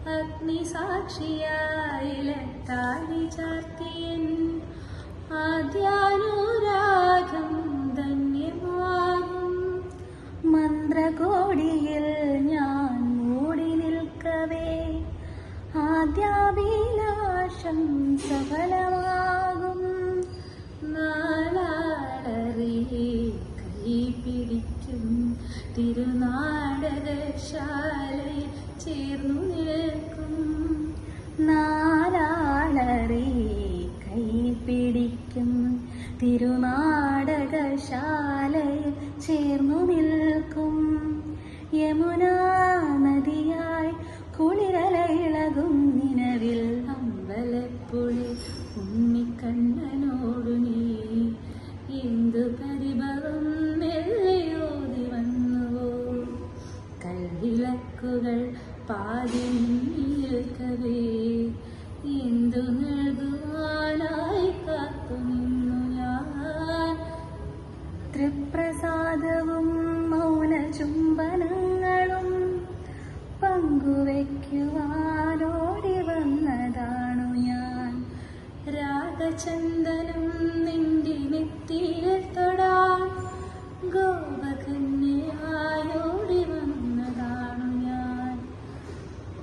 അഗ്നിസാക്ഷിയായിലത്താഴി ചാർത്തിയൻ ആദ്യാനുരാഗം ധന്യമാകും. മന്ത്രകോടിയിൽ ഞാൻ മൂടി നിൽക്കവേ ആദ്യാഭിലാഷം സഫലമാകും. നാലാളറി കൈ പിടിക്കും തിരുനാടകശാലയിൽ ചേർന്നു നിൽക്കും. നാലാളറി കൈ പിടിക്കും തിരുനാടകശാലയിൽ ചേർന്നു നിൽക്കും. യമുനാ നദിയായി കുളിരല ഇളകും നിലവിൽ അമ്പലപ്പുഴി ഉണ്ണിക്കണ്ണനോടു നീ എന്തു പരിഭവം മെല്ലയോതി വന്നുവോ. കൽവിളക്കുകൾ പാതി നിൽക്കവേ എന്തു നൽകുവാനായി കാത്തു നിന്നു ഞാൻ. തൃപ്രസാദവും മൗന ചുംബനങ്ങളും പങ്കുവയ്ക്കുവാനോടി വന്നതാണു ഞാൻ. രാഗചന്ദനം നിന്റെ നെത്തി